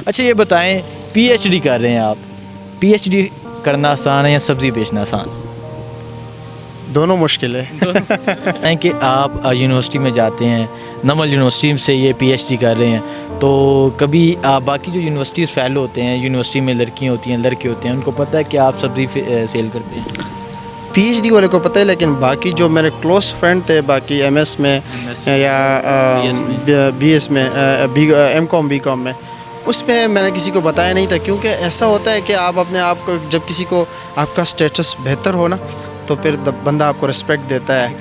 اچھا یہ بتائیں پی ایچ ڈی کر رہے ہیں آپ, پی ایچ ڈی کرنا آسان ہے یا سبزی بیچنا آسان؟ دونوں مشکل ہے. کہ آپ یونیورسٹی میں جاتے ہیں, نمل یونیورسٹی سے یہ پی ایچ ڈی کر رہے ہیں, تو کبھی آپ باقی جو یونیورسٹیز فیلو ہوتے ہیں, یونیورسٹی میں لڑکیاں ہوتی ہیں لڑکے ہوتے ہیں, ان کو پتہ ہے کہ آپ سبزی سیل کرتے ہیں؟ پی ایچ ڈی والے کو پتہ ہے, لیکن باقی جو میرے کلوز فرینڈ تھے باقی ایم ایس میں یا بی ایس میں ایم کام بی کام میں, اس میں نے کسی کو بتایا نہیں تھا, کیونکہ ایسا ہوتا ہے کہ آپ اپنے آپ کو جب کسی کو آپ کا اسٹیٹس بہتر ہو نا تو پھر بندہ آپ کو رسپیکٹ دیتا ہے.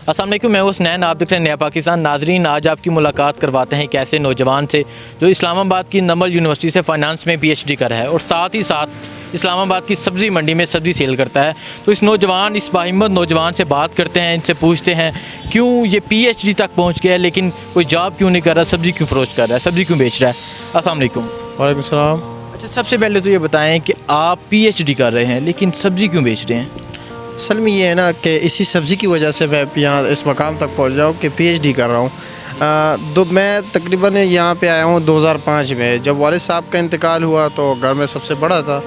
السلام علیکم, میں حسنین, آپ دیکھ رہے ہیں نیا پاکستان. ناظرین, آج آپ کی ملاقات کرواتے ہیں ایک ایسے نوجوان سے جو اسلام آباد کی نمل یونیورسٹی سے فائنانس میں پی ایچ ڈی کر رہا ہے اور ساتھ ہی ساتھ اسلام آباد کی سبزی منڈی میں سبزی سیل کرتا ہے. تو اس باہمت نوجوان سے بات کرتے ہیں, ان سے پوچھتے ہیں کیوں یہ پی ایچ ڈی تک پہنچ گیا ہے لیکن کوئی جاب کیوں نہیں کر رہا, سبزی کیوں فروخت کر رہا ہے, سبزی کیوں بیچ رہا ہے. السلام علیکم. وعلیکم السلام. اچھا, سب سے پہلے تو یہ بتائیں کہ آپ پی ایچ ڈی کر رہے ہیں لیکن سبزی کیوں بیچ رہے ہیں؟ اصل میں یہ ہے نا کہ اسی سبزی کی وجہ سے میں یہاں اس مقام تک پہنچ جاؤں کہ پی ایچ ڈی کر رہا ہوں. میں تقریباً یہاں پہ آیا ہوں 2005 میں, جب والد صاحب کا انتقال ہوا تو گھر میں سب سے بڑا تھا,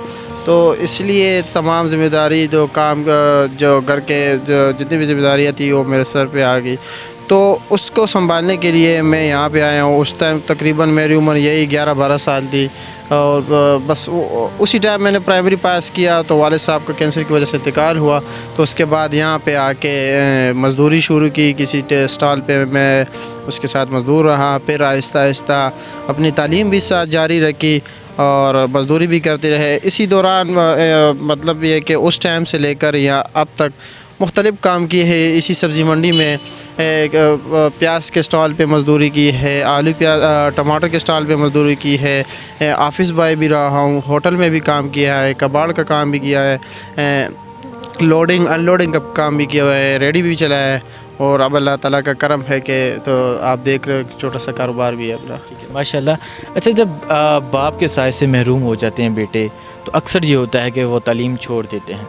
تو اس لیے تمام ذمہ داری جو کام جو گھر کے جتنی بھی ذمہ داریاں تھیں وہ میرے سر پہ آ گئی. تو اس کو سنبھالنے کے لیے میں یہاں پہ آیا ہوں. اس ٹائم تقریباً میری عمر یہی 11-12 سال تھی, اور بس اسی ٹائم میں نے پرائمری پاس کیا تو والد صاحب کا کینسر کی وجہ سے انتقال ہوا. تو اس کے بعد یہاں پہ آ کے مزدوری شروع کی, کسی اسٹال پہ میں اس کے ساتھ مزدور رہا. پھر آہستہ آہستہ اپنی تعلیم بھی ساتھ جاری رکھی اور مزدوری بھی کرتے رہے. اسی دوران مطلب یہ کہ اس ٹائم سے لے کر یا اب تک مختلف کام کیے ہیں. اسی سبزی منڈی میں پیاز کے اسٹال پہ مزدوری کی ہے, آلو پیاز ٹماٹر کے اسٹال پہ مزدوری کی ہے, آفس بوائے بھی رہا ہوں, ہوٹل میں بھی کام کیا ہے, کباڑ کا کام بھی کیا ہے, لوڈنگ ان لوڈنگ کا کام بھی کیا ہوا ہے, ریڈی بھی چلا ہے, اور اب اللہ تعالیٰ کا کرم ہے کہ تو آپ دیکھ رہے ہو چھوٹا سا کاروبار بھی ہے اپنا. ٹھیک ہے, ماشاء اللہ. اچھا, جب باپ کے سائے سے محروم ہو جاتے ہیں بیٹے تو اکثر یہ ہوتا ہے کہ وہ تعلیم چھوڑ دیتے ہیں,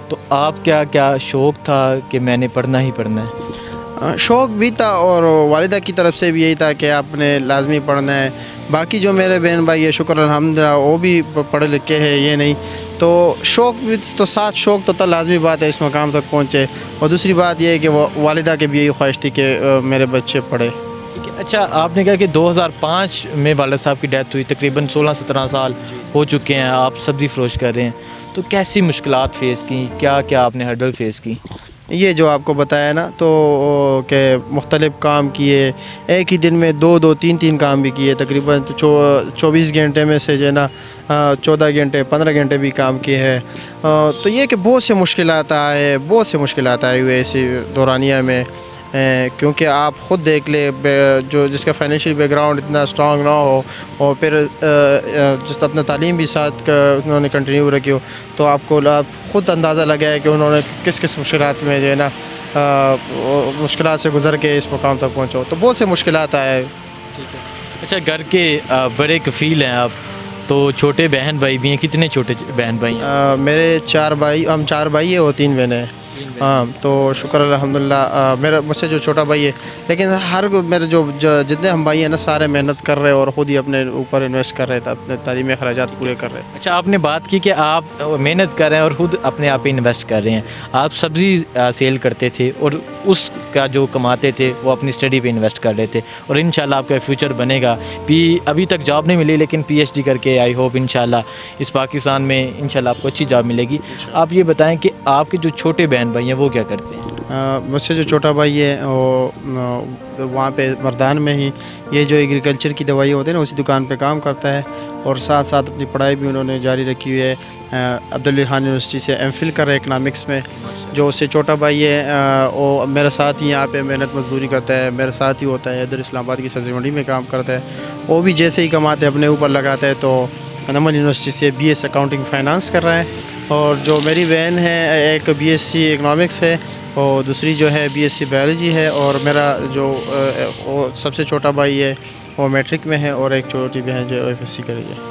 تو آپ کیا شوق تھا کہ میں نے پڑھنا ہی پڑھنا ہے؟ شوق بھی تھا اور والدہ کی طرف سے بھی یہی تھا کہ آپ نے لازمی پڑھنا ہے. باقی جو میرے بہن بھائی ہے شکر الحمدللہ وہ بھی پڑھے لکھے ہیں, یہ نہیں تو شوق بھی تو ساتھ شوق تو تھا, لازمی بات ہے اس مقام تک پہنچے. اور دوسری بات یہ ہے کہ وہ والدہ کی بھی یہی خواہش تھی کہ میرے بچے پڑھے. ٹھیک ہے. اچھا, آپ نے کہا کہ 2005 میں والد صاحب کی ڈیتھ ہوئی, تقریباً 16-17 سال ہو چکے ہیں, آپ سبزی فروش کر رہے ہیں, تو کیسی مشکلات فیس کی, کیا آپ نے ہرڈل فیس کی؟ یہ جو آپ کو بتایا نا تو کہ مختلف کام کیے, ایک ہی دن میں 2-3 کام بھی کیے, تقریباً 24 گھنٹے میں سے جو ہے نا 14 گھنٹے 15 گھنٹے بھی کام کیے ہیں. تو یہ کہ بہت سے مشکلات آئے ہوئے اسی دورانیہ میں, کیونکہ آپ خود دیکھ لے جو جس کا فائنینشیل بیک گراؤنڈ اتنا اسٹرانگ نہ ہو اور پھر جس اپنا تعلیم بھی ساتھ انہوں نے کنٹینیو رکھی ہو, تو آپ خود اندازہ لگا ہے کہ انہوں نے کس مشکلات میں جو ہے نا مشکلات سے گزر کے اس مقام تک پہنچو. تو بہت سے مشکلات آئے. ٹھیک ہے. اچھا, گھر کے بڑے کفیل ہیں آپ, تو چھوٹے بہن بھائی بھی ہیں, کتنے چھوٹے بہن بھائی ہیں؟ میرے 4 بھائی, ہم 4 بھائی ہیں اور 3 بہنیں ہیں. ہاں, تو شکر الحمدللہ. مجھ سے جو چھوٹا بھائی ہے, لیکن میرے جو جتنے ہم بھائی ہیں نا سارے محنت کر رہے ہیں اور خود ہی اپنے اوپر انویسٹ کر رہے تھے, اپنے تعلیمی اخراجات پورے کر رہے ہیں. اچھا, آپ نے بات کی کہ آپ محنت کر رہے ہیں اور خود اپنے آپ انویسٹ کر رہے ہیں. آپ سبزی سیل کرتے تھے اور اس کا جو کماتے تھے وہ اپنی اسٹڈی پہ انویسٹ کر رہے تھے, اور انشاءاللہ آپ کا فیوچر بنے گا. ابھی تک جاب نہیں ملی لیکن پی ایچ ڈی کر کے آئی ہوپ انشاءاللہ اس پاکستان میں انشاءاللہ آپ کو اچھی جاب ملے گی. آپ یہ بتائیں کہ آپ کے جو چھوٹے بہن بھائی ہیں وہ کیا کرتے ہیں؟ مجھ سے جو چھوٹا بھائی ہے وہ وہاں پہ مردان میں ہی یہ جو ایگریکلچر کی دوائیں ہوتی ہیں نا اسی دکان پہ کام کرتا ہے, اور ساتھ ساتھ اپنی پڑھائی بھی انہوں نے جاری رکھی ہوئی ہے. عبدالرحمان یونیورسٹی سے ایم فل کر رہے اکنامکس میں. جو اس سے چھوٹا بھائی ہے وہ میرے ساتھ ہی یہاں پہ محنت مزدوری کرتا ہے, میرے ساتھ ہی ہوتا ہے, ادھر اسلام آباد کی سبزی منڈی میں کام کرتا ہے. وہ بھی جیسے ہی کماتے اپنے اوپر لگاتا ہے. تو نمل یونیورسٹی سے بی ایس اکاؤنٹنگ فائنانس کر رہا ہے, اور جو میری بہن ہے ایک بی ایس سی اکنامکس ہے اور دوسری جو ہے بی ایس سی بایولوجی ہے, اور میرا جو سب سے چھوٹا بھائی ہے وہ میٹرک میں ہے, اور ایک چھوٹی بہن جو ایف ایس سی کر رہی ہے.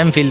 MPhil,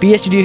PhD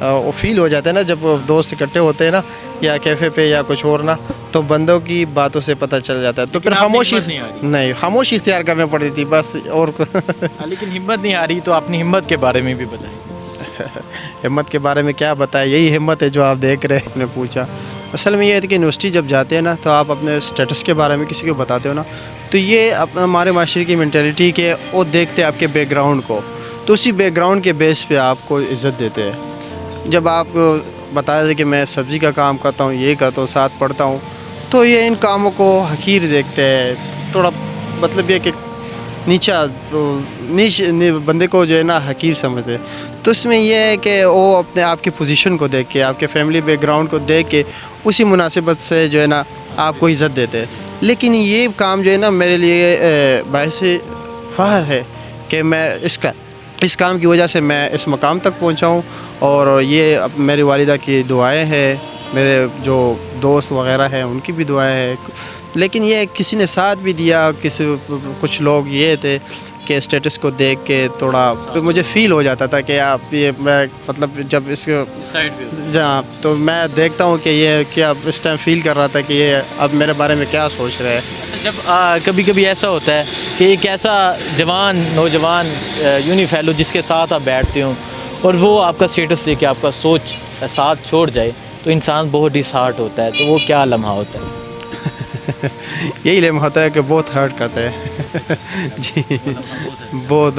وہ فیل ہو جاتا ہے نا جب دوست اکٹھے ہوتے ہیں نا یا کیفے پہ یا کچھ اور نا, تو بندوں کی باتوں سے پتہ چل جاتا ہے. تو پھر لیکن آپ خاموشی ہمت نہیں آ رہی. نہیں, خاموشی اختیار کرنی پڑتی تھی بس. اور لیکن ہمت نہیں آ رہی, تو اپنی ہمت کے بارے میں بھی بتائیں. ہمت کے بارے میں کیا بتائیں, یہی ہمت ہے جو آپ دیکھ رہے ہیں. آپ نے پوچھا, اصل میں یہ ہے کہ یونیورسٹی جب جاتے ہیں نا تو آپ اپنے اسٹیٹس کے بارے میں کسی کو بتاتے ہو نا, تو یہ ہمارے معاشرے کی مینٹیلٹی کہ وہ دیکھتے ہیں آپ کے بیک گراؤنڈ کو, تو اسی بیک گراؤنڈ کے بیس پہ آپ کو عزت دیتے ہیں. جب آپ بتا دیں کہ میں سبزی کا کام کرتا ہوں, یہ کرتا ہوں, ساتھ پڑھتا ہوں, تو یہ ان کاموں کو حقیر دیکھتے ہیں. تھوڑا مطلب یہ کہ نیچ بندے کو جو ہے نا حقیر سمجھتے. تو اس میں یہ ہے کہ وہ اپنے آپ کی پوزیشن کو دیکھ کے, آپ کے فیملی بیک گراؤنڈ کو دیکھ کے اسی مناسبت سے جو ہے نا آپ کو عزت دیتے. لیکن یہ کام جو ہے نا میرے لیے باعث فخر ہے کہ میں اس کام کی وجہ سے میں اس مقام تک پہنچا ہوں. اور یہ میری والدہ کی دعائیں ہیں, میرے جو دوست وغیرہ ہیں ان کی بھی دعائیں ہیں. لیکن یہ کسی نے ساتھ بھی دیا, کچھ لوگ یہ تھے کہ اسٹیٹس کو دیکھ کے تھوڑا مجھے فیل ہو جاتا تھا کہ آپ یہ میں مطلب جب اس جہاں تو میں دیکھتا ہوں کہ یہ کیا اس ٹائم فیل کر رہا تھا کہ یہ اب میرے بارے میں کیا سوچ رہے ہیں. جب کبھی کبھی ایسا ہوتا ہے کہ ایک ایسا نوجوان یونی فیلو جس کے ساتھ آپ بیٹھتے ہوں اور وہ آپ کا اسٹیٹس دیکھ کے آپ کا سوچ ساتھ چھوڑ جائے, تو انسان بہت ڈس ہارٹ ہوتا ہے. تو وہ کیا لمحہ ہوتا ہے؟ یہی لمحہ ہوتا ہے کہ بہت ہرٹ کرتے ہیں. جی بہت.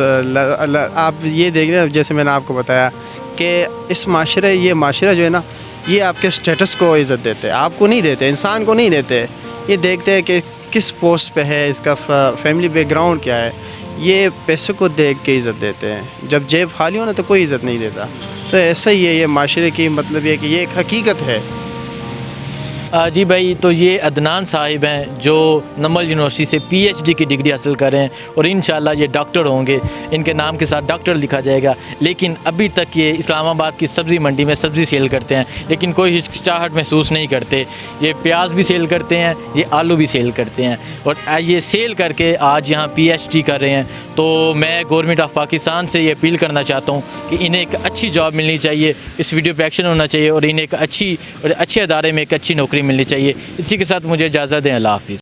آپ یہ دیکھ رہے ہیں جیسے میں نے آپ کو بتایا کہ یہ معاشرہ جو ہے نا یہ آپ کے اسٹیٹس کو عزت دیتے ہیں, آپ کو نہیں دیتے, انسان کو نہیں دیتے. یہ دیکھتے ہیں کہ کس پوسٹ پہ ہے, اس کا فیملی بیک گراؤنڈ کیا ہے. یہ پیسوں کو دیکھ کے عزت دیتے ہیں. جب جیب خالی ہو نا تو کوئی عزت نہیں دیتا. تو ایسا ہی ہے یہ معاشرے کی, مطلب یہ کہ یہ ایک حقیقت ہے. جی بھائی, تو یہ عدنان صاحب ہیں جو نمل یونیورسٹی سے پی ایچ ڈی کی ڈگری حاصل کر رہے ہیں اور انشاءاللہ یہ ڈاکٹر ہوں گے. ان کے نام کے ساتھ ڈاکٹر لکھا جائے گا. لیکن ابھی تک یہ اسلام آباد کی سبزی منڈی میں سبزی سیل کرتے ہیں, لیکن کوئی ہچکچاہٹ محسوس نہیں کرتے. یہ پیاز بھی سیل کرتے ہیں, یہ آلو بھی سیل کرتے ہیں, اور یہ سیل کر کے آج یہاں پی ایچ ڈی کر رہے ہیں. تو میں گورنمنٹ آف پاکستان سے یہ اپیل کرنا چاہتا ہوں کہ انہیں ایک اچھی جاب ملنی چاہیے, اس ویڈیو پہ ایکشن ہونا چاہیے, اور انہیں ایک اچھے ادارے میں ایک اچھی نوکری ملنی چاہیے. اسی کے ساتھ مجھے اجازت دیں. اللہ حافظ.